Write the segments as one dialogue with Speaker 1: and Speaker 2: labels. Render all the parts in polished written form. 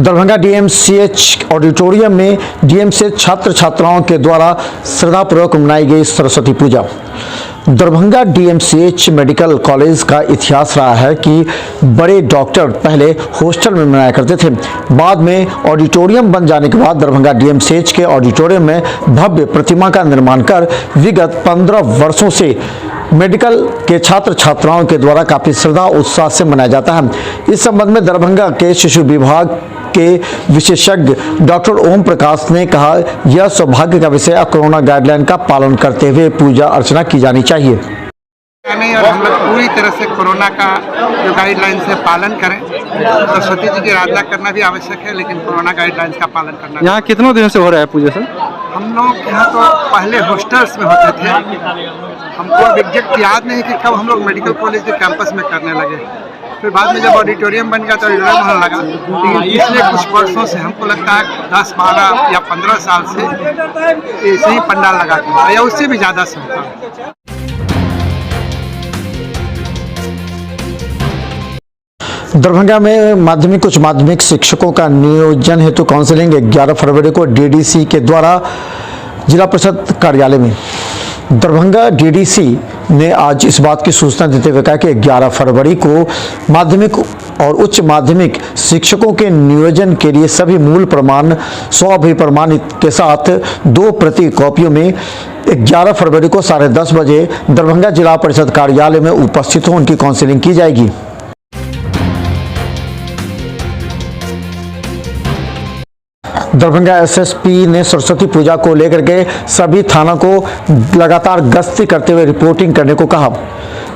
Speaker 1: Darbhanga DMCH auditorium में DMCH छात्र छात्राओं के द्वारा श्रद्धापूर्वक मनाई गई सरस्वती पूजा। दरभंगा डीएमसीएच मेडिकल कॉलेज का इतिहास रहा है कि बड़े डॉक्टर पहले हॉस्टल में मनाया करते थे। बाद में ऑडिटोरियम बन जाने के बाद दरभंगा डीएमसीएच के ऑडिटोरियम में भव्य प्रतिमा का निर्माण कर विगत 15 वर्षों से मेडिकल के छात्र छात्राओं के द्वारा काफी श्रद्धा उत्साह से मनाया जाता है। इस संबंध में दरभंगा के शिशु विभाग के विशेषज्ञ डॉक्टर ओम प्रकाश ने कहा, यह सौभाग्य का विषय है। कोरोना गाइडलाइन का पालन करते हुए पूजा अर्चना की जानी चाहिए।
Speaker 2: और हम लोग पूरी तरह से कोरोना का जो गाइडलाइन से पालन करें। सरस्वती जी की आराधना करना भी आवश्यक है, लेकिन कोरोना गाइडलाइंस का पालन करना।
Speaker 3: यहाँ कितनों दिनों से हो रहा है पूजा सर?
Speaker 2: हम लोग यहाँ तो पहले हॉस्टल्स में होते थे, हमको अब एग्जैक्ट याद नहीं कि कब हम लोग मेडिकल कॉलेज के कैंपस में करने लगे। फिर बाद में जब ऑडिटोरियम बन गया तो ऑडिटोरियम होने लगा। लेकिन पिछले कुछ वर्षों से हमको लगता है 10, 12 या 15 साल से ऐसे ही पंडाल लगा के, या उससे भी ज़्यादा से होता है।
Speaker 1: दरभंगा में कुछ माध्यमिक शिक्षकों का नियोजन हेतु काउंसलिंग 11 फरवरी को डीडीसी के द्वारा जिला परिषद कार्यालय में। दरभंगा डीडीसी ने आज इस बात की सूचना देते हुए कहा कि 11 फरवरी को माध्यमिक और उच्च माध्यमिक शिक्षकों के नियोजन के लिए सभी मूल प्रमाण स्वाभिप्रमाणित के साथ 2 प्रति कॉपियों में 11 फरवरी को 10:30 बजे दरभंगा जिला परिषद कार्यालय में उपस्थित हो उनकी काउंसलिंग की जाएगी। दरभंगा एसएसपी ने सरस्वती पूजा को लेकर के सभी थानों को लगातार गश्ती करते हुए रिपोर्टिंग करने को कहा।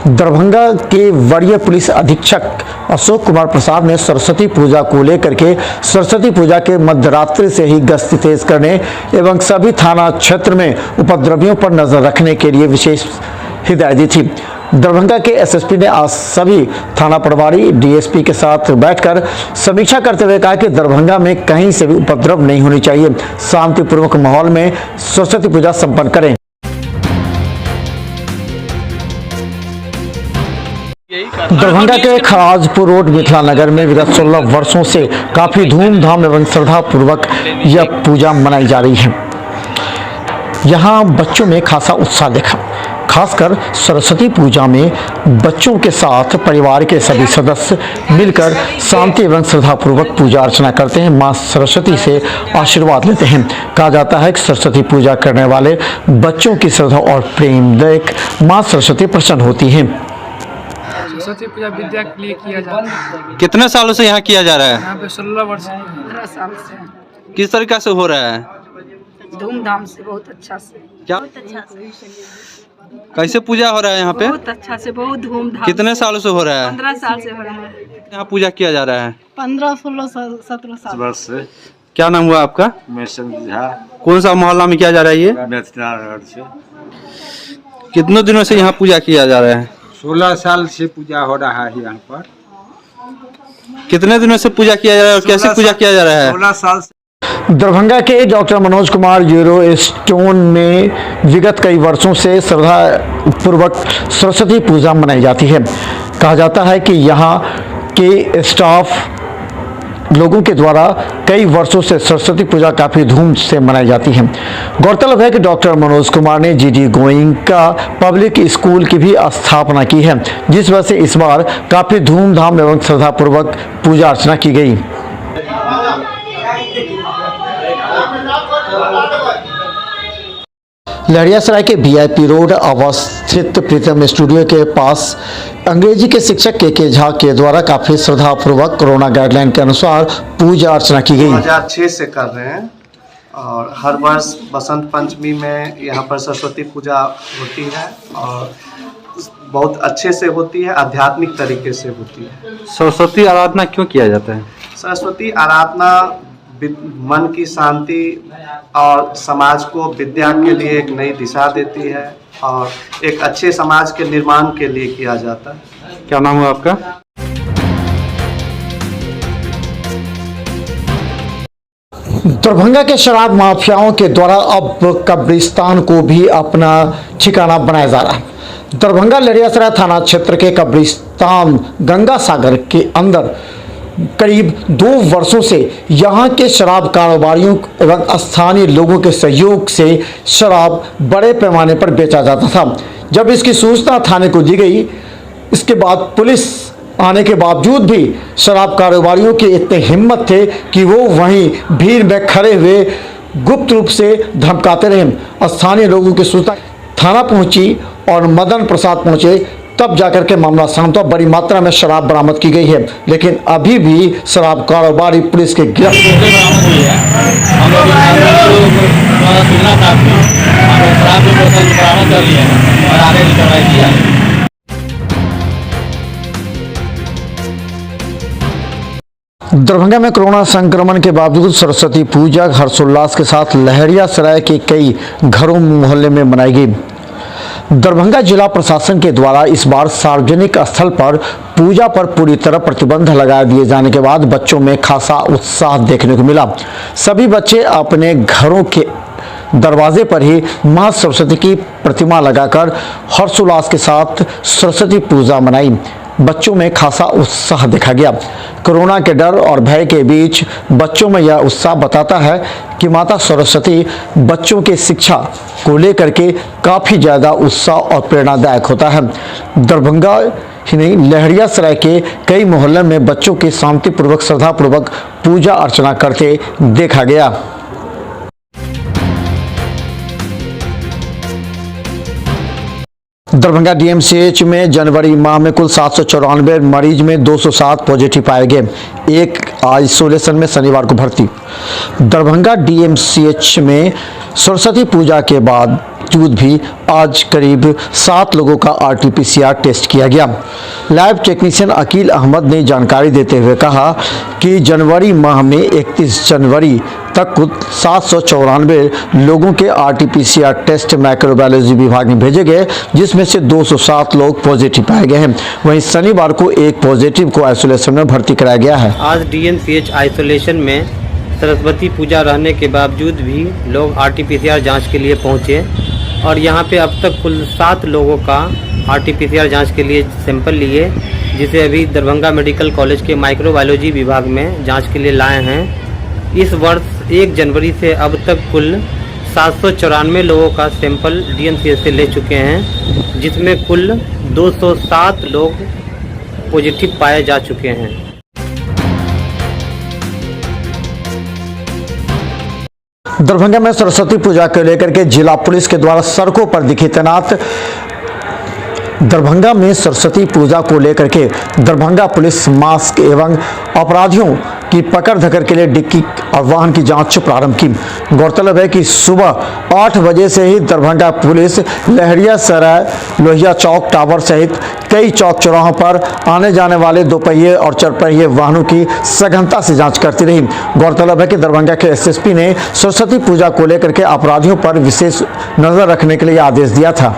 Speaker 1: दरभंगा के वरीय पुलिस अधीक्षक अशोक कुमार प्रसाद ने सरस्वती पूजा को लेकर के सरस्वती पूजा के मध्यरात्रि से ही गश्ती तेज करने एवं सभी थाना क्षेत्र में उपद्रवियों पर नजर रखने के लिए विशेष हिदायत दी थी। दरभंगा के एसएसपी ने आज सभी थाना प्रभारी डीएसपी के साथ बैठकर समीक्षा करते हुए कहा कि दरभंगा में कहीं से भी उपद्रव नहीं होनी चाहिए, शांतिपूर्वक माहौल में सरस्वती पूजा संपन्न करें। दरभंगा के खराजपुर रोड मिथिला नगर में विगत 16 वर्षों से काफी धूमधाम एवं श्रद्धापूर्वक यह पूजा मनाई जा रही है। यहाँ बच्चों में खासा उत्साह देखा। खासकर सरस्वती पूजा में बच्चों के साथ परिवार के सभी सदस्य मिलकर शांति एवं श्रद्धापूर्वक पूजा अर्चना करते हैं, मां सरस्वती से आशीर्वाद लेते हैं। कहा जाता है कि सरस्वती पूजा करने वाले बच्चों की श्रद्धा और प्रेम देख मां सरस्वती प्रसन्न होती हैं।
Speaker 4: सरस्वती पूजा विद्या के लिए किया जाता है।
Speaker 3: कितने सालों से यहाँ किया जा रहा है?
Speaker 4: यहाँ पे 16 वर्ष 15 साल से।
Speaker 3: किस तरीका से हो रहा है?
Speaker 4: धूमधाम से, बहुत अच्छा से।
Speaker 3: क्या कैसे पूजा हो रहा है यहाँ पे?
Speaker 4: बहुत अच्छा से, बहुत धूमधाम।
Speaker 3: कितने सालों से हो रहा है?
Speaker 4: 15 साल से हो रहा है।
Speaker 3: यहाँ पूजा किया जा रहा है
Speaker 4: 15, 16, 17 साल
Speaker 5: वर्ष से।
Speaker 3: क्या नाम हुआ आपका?
Speaker 5: मिशन झा।
Speaker 3: कौन सा मोहल्ला में किया जा रहा है ये?
Speaker 5: मिथिला से।
Speaker 3: कितने दिनों से यहाँ पूजा किया जा रहा है?
Speaker 5: 16 साल से पूजा हो रहा है यहाँ पर।
Speaker 3: कितने दिनों से पूजा किया जा रहा है और कैसे पूजा किया जा रहा है?
Speaker 5: 16 साल से।
Speaker 1: दरभंगा के doctor Manoj Kumar euro stone में विगत कई वर्षों से श्रद्धापूर्वक सरस्वती पूजा मनाई जाती है। कहा जाता है कि यहाँ के स्टाफ लोगों के द्वारा कई वर्षों से सरस्वती पूजा काफ़ी धूम से मनाई जाती है। गौरतलब है कि डॉक्टर मनोज कुमार ने जीडी गोइंग का पब्लिक स्कूल की भी स्थापना की है, जिस वजह से इस बार काफ़ी धूमधाम एवं श्रद्धापूर्वक पूजा अर्चना की गई। लहरियासराय के वीआईपी रोड अवस्थित प्रीतम स्टूडियो के पास अंग्रेजी के शिक्षक के झा के द्वारा काफी श्रद्धापूर्वक कोरोना गाइडलाइन के अनुसार पूजा अर्चना की गई।
Speaker 6: 2006 से कर रहे हैं और हर वर्ष बसंत पंचमी में यहाँ पर सरस्वती पूजा होती है और बहुत अच्छे से होती है, आध्यात्मिक तरीके से होती है।
Speaker 3: सरस्वती आराधना क्यों किया जाता है?
Speaker 6: सरस्वती आराधना मन की शांति और समाज को विद्या के लिए एक नई दिशा देती है और एक अच्छे समाज के निर्माण के लिए किया जाता है।
Speaker 3: क्या नाम हुआ आपका?
Speaker 1: दरभंगा के शराब माफियाओं के द्वारा अब कब्रिस्तान को भी अपना ठिकाना बनाया जा रहा है। दरभंगा लहरियासराय थाना क्षेत्र के कब्रिस्तान गंगा सागर के अंदर करीब 2 वर्षों से यहाँ के शराब कारोबारियों एवं स्थानीय लोगों के सहयोग से शराब बड़े पैमाने पर बेचा जाता था। जब इसकी सूचना थाने को दी गई, इसके बाद पुलिस आने के बावजूद भी शराब कारोबारियों की इतने हिम्मत थे कि वो वहीं भीड़ में खड़े हुए गुप्त रूप से धमकाते रहे। स्थानीय लोगों की सूचना थाना पहुंची और मदन प्रसाद पहुंचे, तब जाकर के मामला शांत हुआ। बड़ी मात्रा में शराब बरामद की गई है, लेकिन अभी भी शराब कारोबारी पुलिस के दरभंगा में कोरोना संक्रमण के बावजूद सरस्वती पूजा हर्षोल्लास के साथ लहरियासराय के कई घरों मोहल्ले में मनाई गई। दरभंगा जिला प्रशासन के द्वारा इस बार सार्वजनिक स्थल पर पूजा पर पूरी तरह प्रतिबंध लगा दिए जाने के बाद बच्चों में खासा उत्साह देखने को मिला। सभी बच्चे अपने घरों के दरवाजे पर ही मां सरस्वती की प्रतिमा लगाकर हर्षोल्लास के साथ सरस्वती पूजा मनाई। बच्चों में खासा उत्साह देखा गया। कोरोना के डर और भय के बीच बच्चों में यह उत्साह बताता है कि माता सरस्वती बच्चों की शिक्षा को लेकर के काफ़ी ज़्यादा उत्साह और प्रेरणादायक होता है। दरभंगा ही नहीं, लहरियासराय के कई मोहल्ले में बच्चों की शांतिपूर्वक श्रद्धापूर्वक पूजा अर्चना करते देखा गया। दरभंगा डीएमसीएच में जनवरी माह में कुल 794 मरीज में 207 पॉजिटिव पाए गए। एक आइसोलेशन में शनिवार को भर्ती। दरभंगा डीएमसीएच में सरस्वती पूजा के बावजूद भी आज करीब 7 लोगों का आरटीपीसीआर टेस्ट किया गया। लैब टेक्नीशियन अकील अहमद ने जानकारी देते हुए कहा कि जनवरी माह में 31 जनवरी तक कुल 794 लोगों के आरटीपीसीआर टेस्ट माइक्रोबायोलॉजी विभाग में भेजे गए, जिसमें से 207 लोग पॉजिटिव पाए गए हैं। वहीं शनिवार को एक पॉजिटिव को आइसोलेशन में भर्ती कराया गया है।
Speaker 7: आज डीएमसीएच आइसोलेशन में सरस्वती पूजा रहने के बावजूद भी लोग आरटीपीसीआर जांच के लिए पहुंचे और यहां पे अब तक कुल 7 लोगों का आरटीपीसीआर जांच के लिए सैंपल लिए, जिसे अभी दरभंगा मेडिकल कॉलेज के माइक्रोबायोलॉजी विभाग में जांच के लिए लाए हैं। इस वर्ष 1 जनवरी से अब तक कुल 794 लोगों का सैंपल डीएमसीएच से ले चुके हैं, जिसमें कुल 207 लोग पॉजिटिव पाए जा चुके हैं।
Speaker 1: दरभंगा में सरस्वती पूजा को लेकर के जिला पुलिस के द्वारा सड़कों पर दिखी तैनात। दरभंगा में सरस्वती पूजा को लेकर के दरभंगा पुलिस मास्क एवं अपराधियों की पकड़ धकड़ के लिए डिक्की और वाहन की जांच प्रारंभ की। गौरतलब है कि सुबह 8 बजे से ही दरभंगा पुलिस लहरियासराय, लोहिया चौक, टावर सहित कई चौक चौराहों पर आने जाने वाले दोपहिए और चरपहिए वाहनों की सघनता से जांच करती रही। गौरतलब है कि दरभंगा के एसएसपी ने सरस्वती पूजा को लेकर के अपराधियों पर विशेष नजर रखने के लिए आदेश दिया था।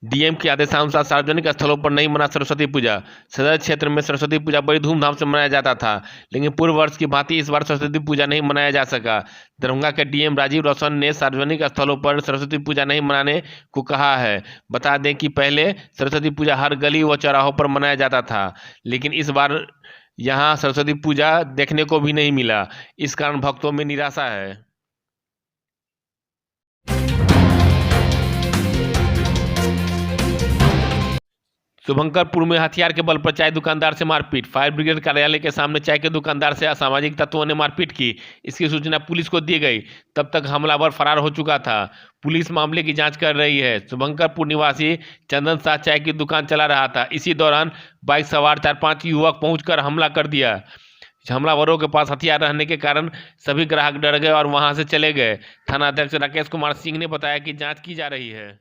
Speaker 8: डीएम के आदेशानुसार सार्वजनिक स्थलों पर नहीं मना सरस्वती पूजा। सदर क्षेत्र में सरस्वती पूजा बड़ी धूमधाम से मनाया जाता था, लेकिन पूर्व वर्ष की भांति इस बार सरस्वती पूजा नहीं मनाया जा सका। दरभंगा के डीएम राजीव रोशन ने सार्वजनिक स्थलों पर सरस्वती पूजा नहीं मनाने को कहा है। बता दें कि पहले सरस्वती पूजा हर गली व चौराहों पर मनाया जाता था, लेकिन इस बार यहाँ सरस्वती पूजा देखने को भी नहीं मिला। इस कारण भक्तों में निराशा है। शुभंकरपुर में हथियार के बल पर चाय दुकानदार से मारपीट। फायर ब्रिगेड कार्यालय के सामने चाय के दुकानदार से असामाजिक तत्वों ने मारपीट की। इसकी सूचना पुलिस को दी गई, तब तक हमलावर फरार हो चुका था। पुलिस मामले की जांच कर रही है। शुभंकरपुर निवासी चंदन शाह चाय की दुकान चला रहा था। इसी दौरान बाइक सवार 4-5 युवक पहुंचकर हमला कर दिया। हमलावरों के पास हथियार रहने के कारण सभी ग्राहक डर गए और वहां से चले गए। थानाध्यक्ष राकेश कुमार सिंह ने बताया कि जाँच की जा रही है।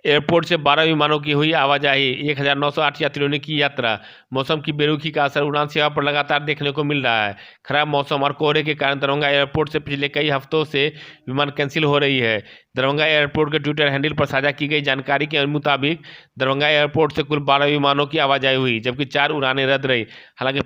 Speaker 8: एयरपोर्ट से 12 विमानों की हुई आवाजाही, 1908 यात्रियों ने की यात्रा। मौसम की बेरुखी का असर उड़ान सेवा पर लगातार देखने को मिल रहा है। खराब मौसम और कोहरे के कारण दरभंगा एयरपोर्ट से पिछले कई हफ्तों से विमान कैंसिल हो रही है। दरभंगा एयरपोर्ट के ट्विटर हैंडल पर साझा की गई जानकारी के मुताबिक दरभंगा एयरपोर्ट से कुल 12 विमानों की आवाजाही हुई, जबकि 4 उड़ानें रद्द रही। हालांकि